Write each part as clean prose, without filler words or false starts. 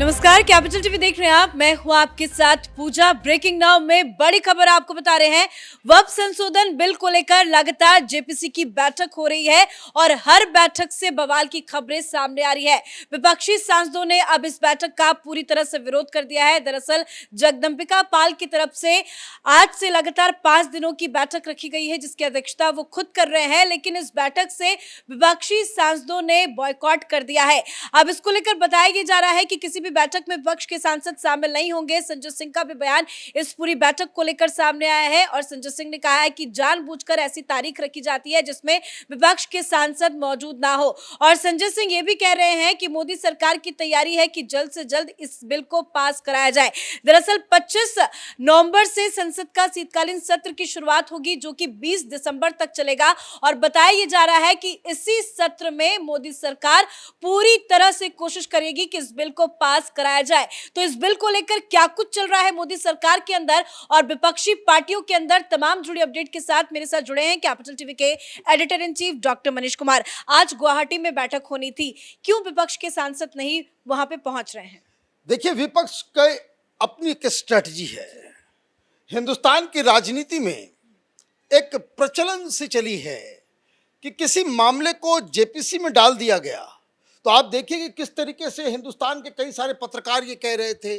नमस्कार, capital TV देख रहे हैं आप। मैं हूं आपके साथ पूजा। ब्रेकिंग नाउ में बड़ी खबर आपको बता रहे हैं। वक्फ संशोधन बिल को लेकर लगातार जेपीसी की बैठक हो रही है और हर बैठक से बवाल की खबरें सामने आ रही है। विपक्षी सांसदों ने अब इस बैठक का पूरी तरह से विरोध कर दिया है। दरअसल जगदंबिका पाल की तरफ से आज से लगातार 5 दिनों की बैठक रखी गई है, जिसकी अध्यक्षता वो खुद कर रहे हैं, लेकिन इस बैठक से विपक्षी सांसदों ने बॉयकॉट कर दिया है। अब इसको लेकर बताया जा रहा है कि किसी भी बैठक में विपक्ष के सांसद शामिल नहीं होंगे। संजय सिंह का भी बयान इस पूरी बैठक को लेकर सामने आया है और संजय सिंह ने कहा है कि जानबूझकर ऐसी तारीख रखी जाती है जिसमें विपक्ष के सांसद मौजूद ना हो। और संजय सिंह ये भी कह रहे हैं कि मोदी सरकार की तैयारी है कि जल्द से जल्द इस बिल को पास कराया जाए। दरअसल 25 नवंबर से संसद का शीतकालीन सत्र की शुरुआत होगी, जो कि 20 दिसंबर तक चलेगा और बताया जा रहा है कि इसी सत्र में मोदी सरकार पूरी तरह से कोशिश करेगी कि इस बिल को पास कराया जाए। तो इस बिल को लेकर क्या कुछ चल रहा है मोदी सरकार के अंदर और विपक्षी पार्टियों के अंदर, तमाम जुड़ी अपडेट के साथ मेरे साथ जुड़े हैं कैपिटल टीवी के editor in chief doctor Manish Kumar. आज गुवाहाटी में बैठक होनी थी, क्यों विपक्ष के सांसद नहीं वहां पे पहुंच रहे हैं? देखिए, विपक्ष का अपनी एक स्ट्रेटजी है। हिंदुस्तान की राजनीति में एक प्रचलन सी चली है कि किसी मामले को जेपीसी में डाल दिया गया तो आप देखिए कि किस तरीके से हिंदुस्तान के कई सारे पत्रकार ये कह रहे थे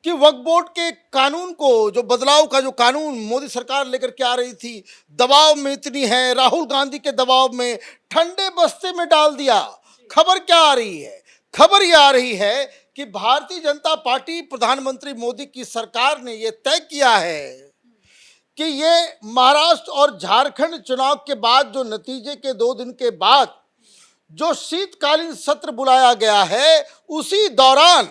कि वक्फ बोर्ड के कानून को, जो बदलाव का जो कानून मोदी सरकार लेकर के आ रही थी, दबाव में इतनी है, राहुल गांधी के दबाव में ठंडे बस्ते में डाल दिया। खबर क्या आ रही है? खबर यह आ रही है कि भारतीय जनता पार्टी, प्रधानमंत्री मोदी की सरकार ने यह तय किया है कि ये महाराष्ट्र और झारखंड चुनाव के बाद, जो नतीजे के 2 दिन के बाद जो शीतकालीन सत्र बुलाया गया है, उसी दौरान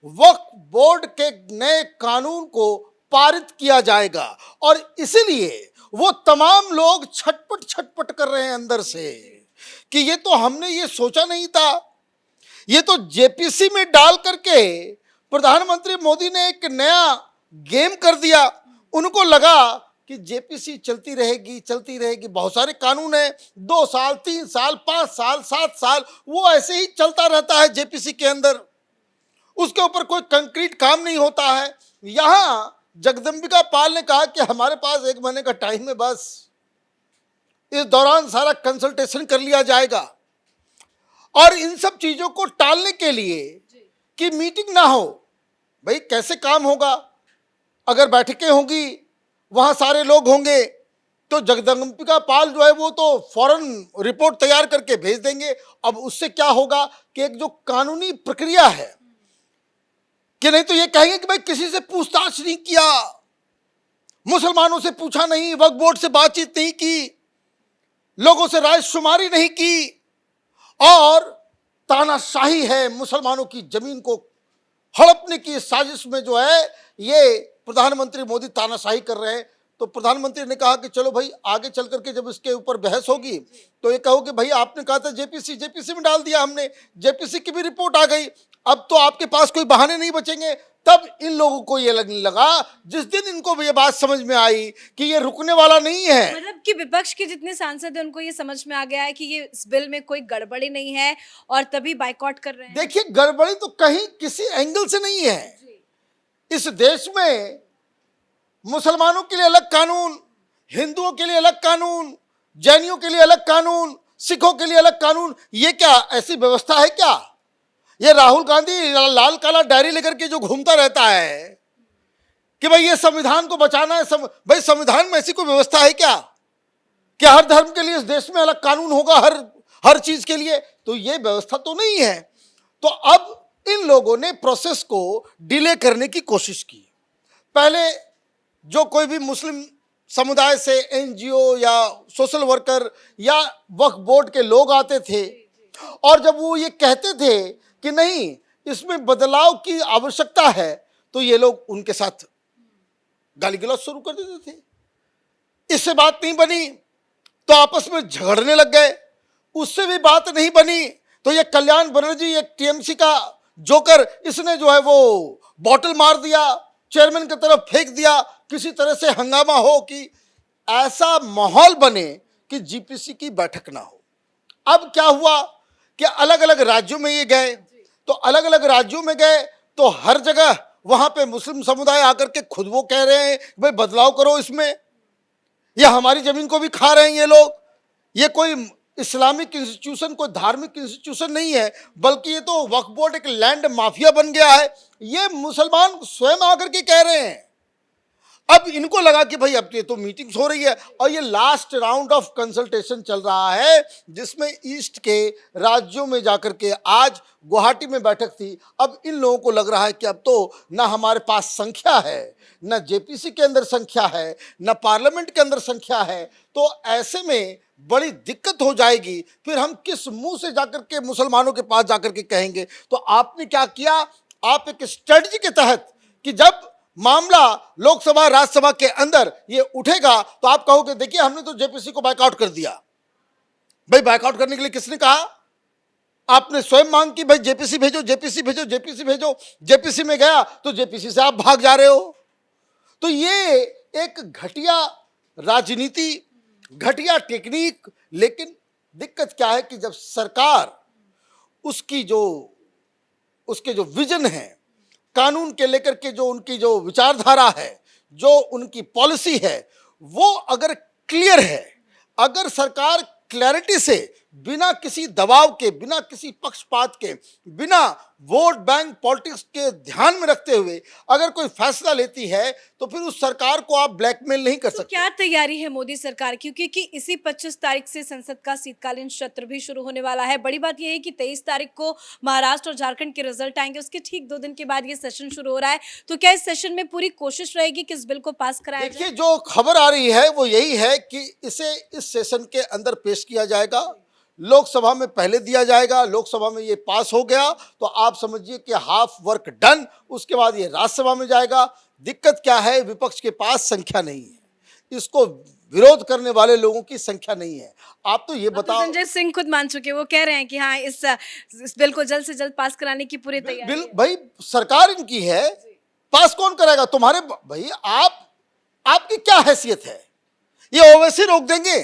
वक्फ बोर्ड के नए कानून को पारित किया जाएगा। और इसलिए वो तमाम लोग छटपट कर रहे हैं अंदर से कि ये तो हमने ये सोचा नहीं था, ये तो जेपीसी में डाल करके प्रधानमंत्री मोदी ने एक नया गेम कर दिया। उनको लगा कि जेपीसी चलती रहेगी। बहुत सारे कानून हैं, 2 साल, 3 साल, 5 साल, 7 साल, वो ऐसे ही चलता रहता है जेपीसी के अंदर। उसके ऊपर कोई कंक्रीट काम नहीं होता है। यहाँ जगदंबिका पाल ने कहा कि हमारे पास 1 महीने का टाइम है, बस इस दौरान सारा कंसल्टेशन कर लिया जाएगा। और इन सब चीजों को टालने के लिए कि मीटिंग ना हो, भाई कैसे काम होगा? अगर बैठकें होंगी, वहां सारे लोग होंगे, तो जगदंबिका पाल जो है वो तो फौरन रिपोर्ट तैयार करके भेज देंगे। अब उससे क्या होगा कि एक जो कानूनी प्रक्रिया है, कि नहीं तो ये कहेंगे कि भाई किसी से पूछताछ नहीं किया, मुसलमानों से पूछा नहीं, वक्फ बोर्ड से बातचीत नहीं की, लोगों से रायशुमारी नहीं की, और तानाशाही है, मुसलमानों की जमीन को हड़पने की साजिश में जो है ये प्रधानमंत्री मोदी तानाशाही कर रहे हैं। तो प्रधानमंत्री ने कहा कि चलो भाई, आगे चल करके जब इसके ऊपर बहस होगी तो ये कहो कि भाई आपने कहा था जेपीसी में डाल दिया हमने, जेपीसी की भी रिपोर्ट आ गई, अब तो आपके पास कोई बहाने नहीं बचेंगे। तब इन लोगों को ये लगने लगा, जिस दिन इनको ये बात समझ में आई कि ये रुकने वाला नहीं है, मतलब कि विपक्ष के जितने सांसद हैं उनको ये समझ में आ गया है कि ये इस बिल में कोई गड़बड़ी नहीं है और तभी बाइकआउट कर रहे हैं। देखिए, गड़बड़ी तो कहीं किसी एंगल से नहीं है। इस देश में मुसलमानों के लिए अलग कानून, हिंदुओं के लिए अलग कानून, जैनियों के लिए अलग कानून, सिखों के लिए अलग कानून। ये क्या ऐसी व्यवस्था है क्या? ये राहुल गांधी लाल काला डायरी लेकर के जो घूमता रहता है कि भाई ये संविधान को बचाना है, भाई संविधान में ऐसी कोई व्यवस्था है क्या कि हर धर्म के लिए इस देश में अलग कानून होगा, हर चीज के लिए? तो ये व्यवस्था तो नहीं है। तो अब इन लोगों ने प्रोसेस को डिले करने की कोशिश की। पहले जो कोई भी मुस्लिम समुदाय से एनजीओ या सोशल वर्कर या वक्फ बोर्ड के लोग आते थे, और जब वो ये कहते थे कि नहीं इसमें बदलाव की आवश्यकता है, तो ये लोग उनके साथ गाली गलौज शुरू कर देते थे। इससे बात नहीं बनी तो आपस में झगड़ने लग गए, उससे भी बात नहीं बनी तो ये कल्याण बनर्जी, एक टीएमसी का जोकर, इसने जो है वो बॉटल मार दिया, चेयरमैन की तरफ फेंक दिया, किसी तरह से हंगामा हो कि ऐसा माहौल बने कि जीपीसी की बैठक ना हो। अब क्या हुआ कि अलग अलग राज्यों में ये गए, तो अलग अलग राज्यों में गए तो हर जगह वहां पे मुस्लिम समुदाय आकर के खुद वो कह रहे हैं भाई बदलाव करो इसमें, ये हमारी जमीन को भी खा रहे हैं ये लोग। ये कोई इस्लामिक इंस्टीट्यूशन, कोई धार्मिक इंस्टीट्यूशन नहीं है, बल्कि ये तो वक्फ बोर्ड एक लैंड माफिया बन गया है। ये मुसलमान स्वयं आकर के कह रहे हैं। अब इनको लगा कि भाई अब ये तो मीटिंग्स हो रही है और ये लास्ट राउंड ऑफ कंसल्टेशन चल रहा है, जिसमें ईस्ट के राज्यों में जाकर के आज गुवाहाटी में बैठक थी। अब इन लोगों को लग रहा है कि अब तो ना हमारे पास संख्या है, ना जेपीसी के अंदर संख्या है, ना पार्लियामेंट के अंदर संख्या है, तो ऐसे में बड़ी दिक्कत हो जाएगी। फिर हम किस मुंह से जाकर के मुसलमानों के पास जाकर के कहेंगे? तो आपने क्या किया, आप एक स्ट्रेटजी के तहत कि जब मामला लोकसभा राज्यसभा के अंदर ये उठेगा तो आप कहोगे देखिए हमने तो जेपीसी को बैकआउट कर दिया। भाई बैकआउट करने के लिए किसने कहा? आपने स्वयं मांग की भाई जेपीसी भेजो, जेपीसी भेजो, जेपीसी भेजो। जेपीसी में गया तो जेपीसी से आप भाग जा रहे हो। तो ये एक घटिया राजनीति, घटिया टेक्निक। लेकिन दिक्कत क्या है कि जब सरकार उसके जो विजन है, कानून के लेकर के जो उनकी जो विचारधारा है, जो उनकी पॉलिसी है, वो अगर क्लियर है, अगर सरकार क्लैरिटी से, बिना किसी दबाव के, बिना किसी पक्षपात के, बिना वोट बैंक पॉलिटिक्स के ध्यान में रखते हुए अगर कोई फैसला लेती है तो फिर उस सरकार को आप ब्लैकमेल नहीं कर तो सकते। क्या तैयारी है मोदी सरकार की, क्योंकि इसी 25 तारीख से संसद का शीतकालीन सत्र भी शुरू होने वाला है। बड़ी बात यह है कि 23 तारीख को महाराष्ट्र और झारखंड के रिजल्ट आएंगे, उसके ठीक 2 दिन के बाद ये सेशन शुरू हो रहा है। तो क्या इस सेशन में पूरी कोशिश रहेगी कि इस बिल को पास कराया जाए? देखिए, जो खबर आ रही है वो यही है कि इसे इस सेशन के अंदर पेश किया जाएगा, लोकसभा में पहले दिया जाएगा, लोकसभा में ये पास हो गया तो आप समझिए कि हाफ वर्क डन। उसके बाद ये राज्यसभा में जाएगा। दिक्कत क्या है, विपक्ष के पास संख्या नहीं है, इसको विरोध करने वाले लोगों की संख्या नहीं है। आप तो ये अब तो बताओ। संजय सिंह खुद मान चुके, वो कह रहे हैं कि हाँ इस बिल को जल्द से जल्द पास कराने की पूरी तैयारी बिल है। भाई सरकार इनकी है, पास कौन करेगा? तुम्हारे भाई आपकी क्या हैसियत है? ये ओवैसी रोक देंगे?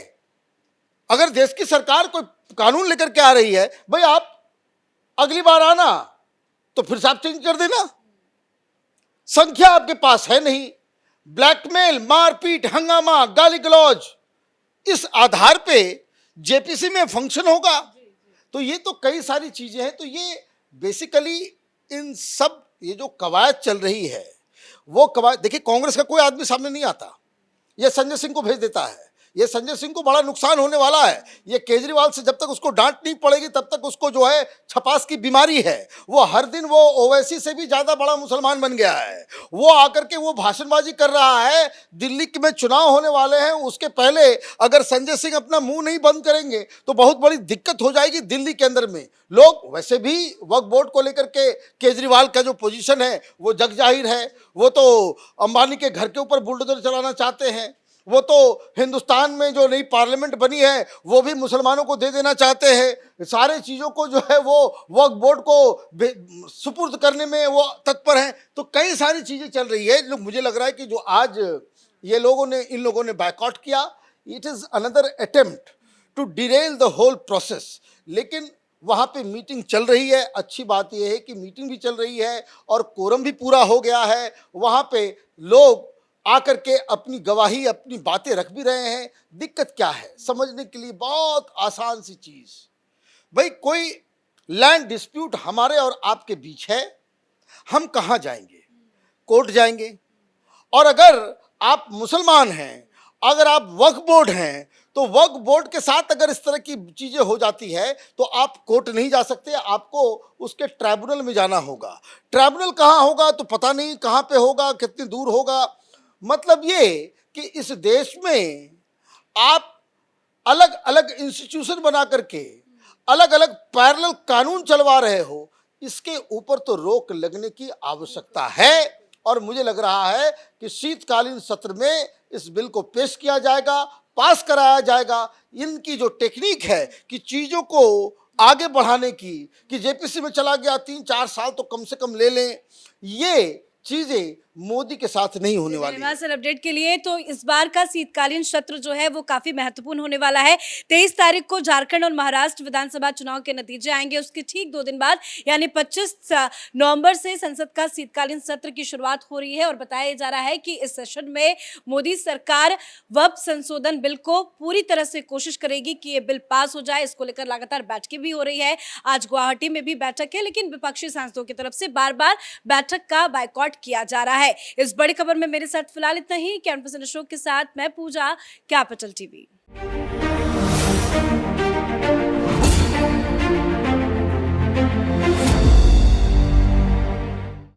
अगर देश की सरकार कोई कानून लेकर के आ रही है, भाई आप अगली बार आना तो फिर से आप चेंज कर देना। संख्या आपके पास है नहीं। ब्लैकमेल, मारपीट, हंगामा, गाली गलौज, इस आधार पे जेपीसी में फंक्शन होगा। तो ये तो कई सारी चीजें हैं। तो ये बेसिकली इन सब ये जो कवायद चल रही है, वो कवायद देखिए, कांग्रेस का कोई आदमी सामने नहीं आता, ये संजय सिंह को भेज देता है। ये संजय सिंह को बड़ा नुकसान होने वाला है। ये केजरीवाल से जब तक उसको डांट नहीं पड़ेगी तब तक उसको जो है छपास की बीमारी है। वो हर दिन वो ओवैसी से भी ज्यादा बड़ा मुसलमान बन गया है। वो आकर के वो भाषणबाजी कर रहा है। दिल्ली में चुनाव होने वाले हैं, उसके पहले अगर संजय सिंह अपना मुंह नहीं बंद करेंगे तो बहुत बड़ी दिक्कत हो जाएगी दिल्ली के अंदर में। लोग वैसे भी वक्फ बोर्ड को लेकर के केजरीवाल का जो पोजीशन है वो जग जाहिर है। वो तो अंबानी के घर के ऊपर बुलडोजर चलाना चाहते हैं। वो तो हिंदुस्तान में जो नई पार्लियामेंट बनी है वो भी मुसलमानों को दे देना चाहते हैं। सारे चीज़ों को जो है वो वक्फ बोर्ड को सुपुर्द करने में वो तत्पर हैं। तो कई सारी चीज़ें चल रही है। मुझे लग रहा है कि जो आज इन लोगों ने बैकआउट किया, it is another attempt to derail the whole process. लेकिन वहाँ पे मीटिंग चल रही है। अच्छी बात यह है कि मीटिंग भी चल रही है और कोरम भी पूरा हो गया है। वहाँ पे लोग आकर के अपनी गवाही, अपनी बातें रख भी रहे हैं। दिक्कत क्या है, समझने के लिए बहुत आसान सी चीज। भाई कोई लैंड डिस्प्यूट हमारे और आपके बीच है, हम कहाँ जाएंगे? कोर्ट जाएंगे। और अगर आप मुसलमान हैं, अगर आप वक्फ बोर्ड हैं, तो वक्फ बोर्ड के साथ अगर इस तरह की चीजें हो जाती है तो आप कोर्ट नहीं जा सकते, आपको उसके ट्राइब्यूनल में जाना होगा। ट्राइब्यूनल कहाँ होगा तो पता नहीं, कहाँ पे होगा, कितनी दूर होगा। मतलब ये कि इस देश में आप अलग अलग इंस्टीट्यूशन बना करके अलग अलग पैरेलल कानून चलवा रहे हो, इसके ऊपर तो रोक लगने की आवश्यकता है। और मुझे लग रहा है कि शीतकालीन सत्र में इस बिल को पेश किया जाएगा, पास कराया जाएगा। इनकी जो टेक्निक है कि चीज़ों को आगे बढ़ाने की, कि जेपीसी में चला गया 3-4 साल तो कम से कम ले लें, ये चीज़ें मोदी के साथ नहीं होने वाली है। धन्यवाद सर अपडेट के लिए। तो इस बार का शीतकालीन सत्र जो है वो काफी महत्वपूर्ण होने वाला है। 23 तारीख को झारखंड और महाराष्ट्र विधानसभा चुनाव के नतीजे आएंगे। उसके ठीक 2 दिन बाद यानी 25 नवंबर से संसद का शीतकालीन सत्र की शुरुआत हो रही है और बताया जा रहा है कि इस सेशन में मोदी सरकार वक्फ संशोधन बिल को पूरी तरह से कोशिश करेगी कि ये बिल पास हो जाए। इसको लेकर लगातार बैठकें भी हो रही है। आज गुवाहाटी में भी बैठक है, लेकिन विपक्षी सांसदों की तरफ से बार बार बैठक का बायकॉट किया जा रहा है। इस बड़ी खबर में मेरे साथ फिलहाल इतना ही। कैमरा पर्सन अशोक के साथ मैं पूजा, कैपिटल टीवी।